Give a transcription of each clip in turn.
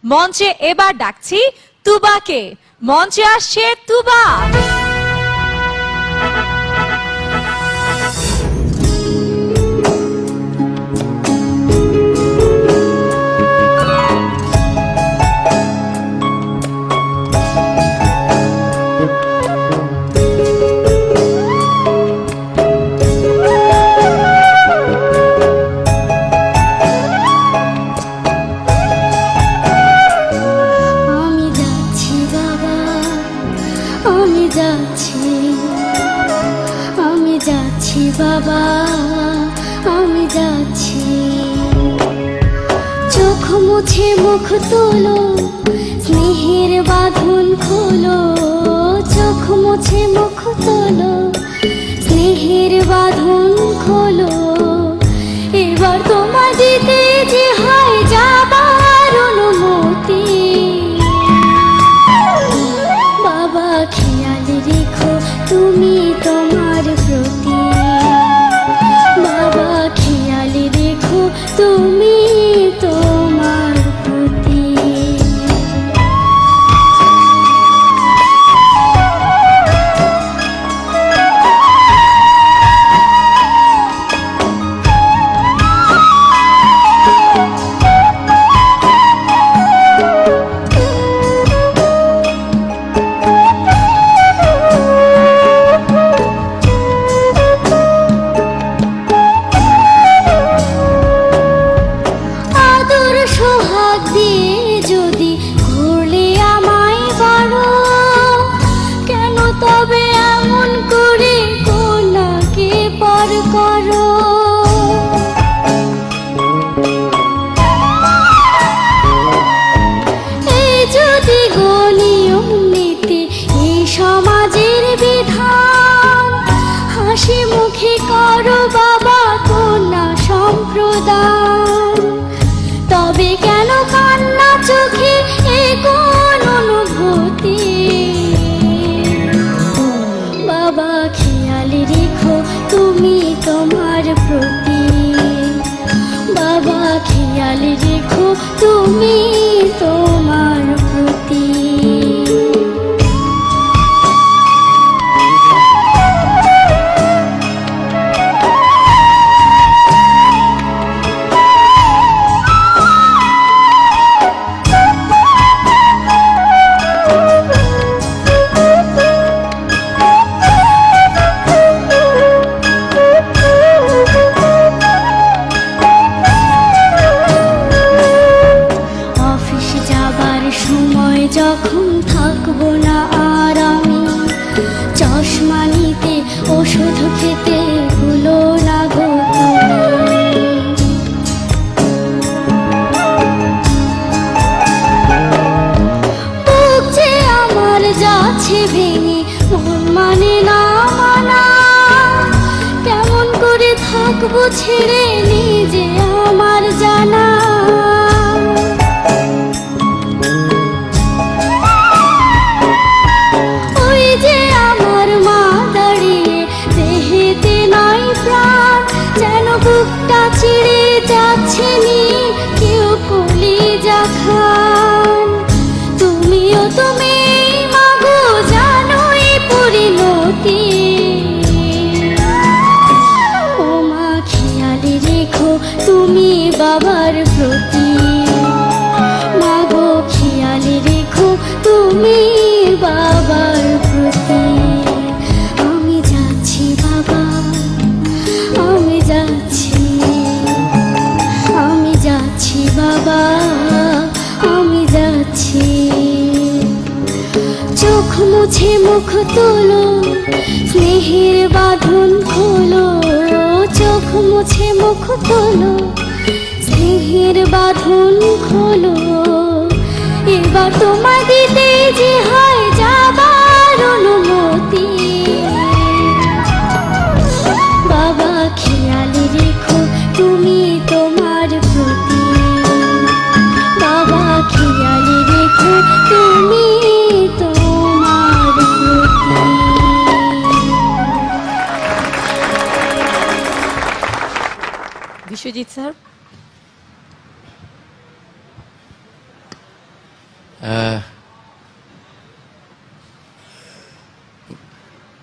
মঞ্চে এবার ডাকছি তুবাকে। মঞ্চে আসছে তুবা। বাবা আমি যাচ্ছি, চোখ মুছে মুখ তোলো, স্নেহের বাঁধন খোলো। চোখ মুছে মুখ তোলো, স্নেহের বাঁধন খোলো। এবার তোমার দিতে যে হয় যাবার অনুমতি। বাবা খেয়াল রেখো তুমি তোমার প্রতি। বাবা খেয়াল রেখো তুমি তোমার প্রতি। হাসি মুখে করো বাবা কন্যা সম্প্রদান। তবে কেন কান্না চোখে এ কোন অনুভূতি। বাবা খেয়াল রেখো তুমি তোমার প্রতি। বাবা খেয়াল রেখো তুমি তোমার প্রতি। যখন থাকবো না আর আমি, চশমা নিতে ওষুধ খেতে ভুলো না গো তুমি। বুক যে আমার যাচ্ছে ভেঙে, মন মানে না মানা। কেমন করে থাকবো ছেড়ে নিজে আমার জানা। বুকটা ছিঁড়ে যাচ্ছে নি কেউ কলিজা খান। তুমিও তুমি মাগো জানোই পরিণতি। ও মা খেয়াল রেখো তুমি বাবার প্রতি। মাগো খেয়াল রেখো তুমি বাবার প্রতি। আমি যাচ্ছি বাবা আমি যাচ্ছি, আমি যাচ্ছি বাবা আমি যাচ্ছি। চোখ মুছে মুখ তোলো, স্নেহের বাঁধন খোলো। চোখ মুছে মুখ তোলো, স্নেহের বাঁধন খোলো। এবার তোমার দিতে যে হয় যাবার অনুমতি। বাবা খেয়াল রেখো তুমি তোমার প্রতি। বাবা খেয়াল রেখো তুমি তোমার প্রতি। বিশ্বজিৎ স্যার।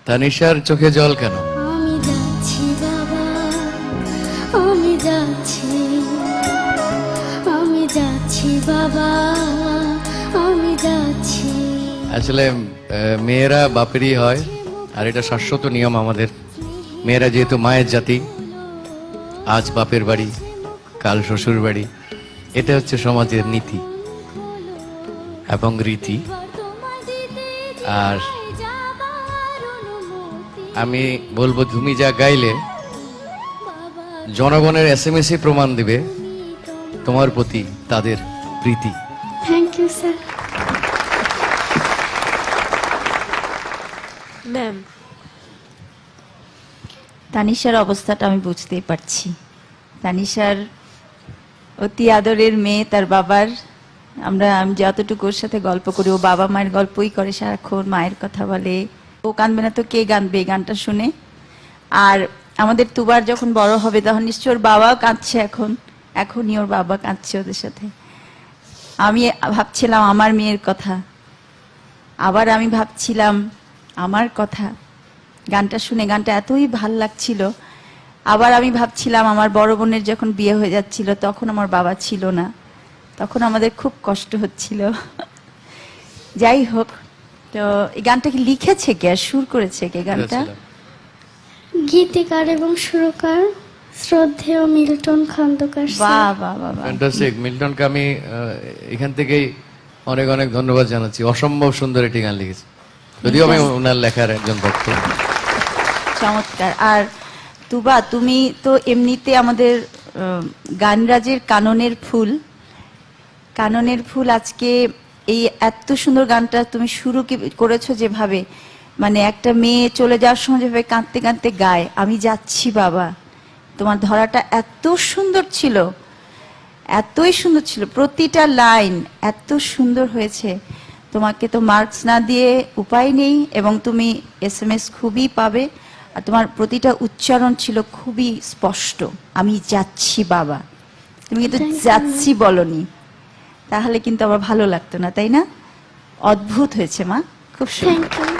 তানিশার চোখে জল কেন? আমি যাচ্ছি বাবা, আমি যাচ্ছি, আমি যাচ্ছি বাবা, আমি যাচ্ছি। আসলে মেয়েরা বাপেরই হয়, আর এটা শাশ্বত নিয়ম আমাদের। মেয়েরা যেহেতু মায়ের জাতি, আজ বাপের বাড়ি, কাল শ্বশুর বাড়ি, এটা হচ্ছে সমাজের নীতি এবং রীতি। আর আমি বলবো, তুমি যা গাইলে জনগণের এসএমএসই প্রমাণ দিবে তোমার প্রতি তাদের প্রীতি। Thank you sir. ম্যাম, তানিশার অবস্থাটা আমি বুঝতেই পারছি। তানিশার অতি আদরের মেয়ে, তার বাবার, আমি যতটুকু ওর সাথে গল্প করি, ও বাবা মায়ের গল্পই করে সারাক্ষণ, মায়ের কথা বলে। ও কাঁদবে না তো কে কাঁদবে এই গানটা শুনে? আর আমাদের তুবার যখন বড় হবে তখন নিশ্চয় ওর বাবাও কাঁদছে, এখনই ওর বাবা কাঁদছে ওদের সাথে। আমি ভাবছিলাম আমার মেয়ের কথা, আবার আমি ভাবছিলাম আমার কথা। গানটা শুনে গানটা এতই ভাল লাগছিল। আবার আমি ভাবছিলাম আমার বড় বোনের যখন বিয়ে হয়ে যাচ্ছিল তখন আমার বাবা ছিল না, তখন আমাদের খুব কষ্ট হচ্ছিল। যাই হোক, তো এই গানটা কি লিখেছে কে আর সুর করেছে কে গানটা? গীতিকার এবং সুরকার শ্রদ্ধেয় মিল্টন খন্দকার স্যার। বাহ বাহ বাহ বাহ। ফ্যান্টাস্টিক। মিল্টনকে আমি এখান থেকেই অনেক অনেক ধন্যবাদ জানাচ্ছি। অসম্ভব সুন্দর একটি গান লিখেছে, যদিও আমি ওনার লেখার একজন ভক্ত। চমৎকার। আর তুবা, তুমি তো এমনিতে আমাদের গানরাজের কাননের ফুল। কাননের ফুল আজকে এই এত সুন্দর গানটা তুমি শুরু করেছো যেভাবে, মানে একটা মেয়ে চলে যাওয়ার সময় যেভাবে কাঁদতে কাঁদতে গায়, আমি যাচ্ছি বাবা, তোমার ধরাটা এত সুন্দর ছিল, এতই সুন্দর ছিল, প্রতিটা লাইন এত সুন্দর হয়েছে। তোমাকে তো মার্কস না দিয়ে উপায় নেই, এবং তুমি এসএমএস খুবই পাবে। আর তোমার প্রতিটা উচ্চারণ ছিল খুবই স্পষ্ট, আমি যাচ্ছি বাবা। তুমি কিন্তু যাচ্ছি বলনি, তাহলে কিন্তু আমার ভালো লাগতো না, তাই না? অদ্ভুত হয়েছে মা, খুব সুন্দর। Thank you.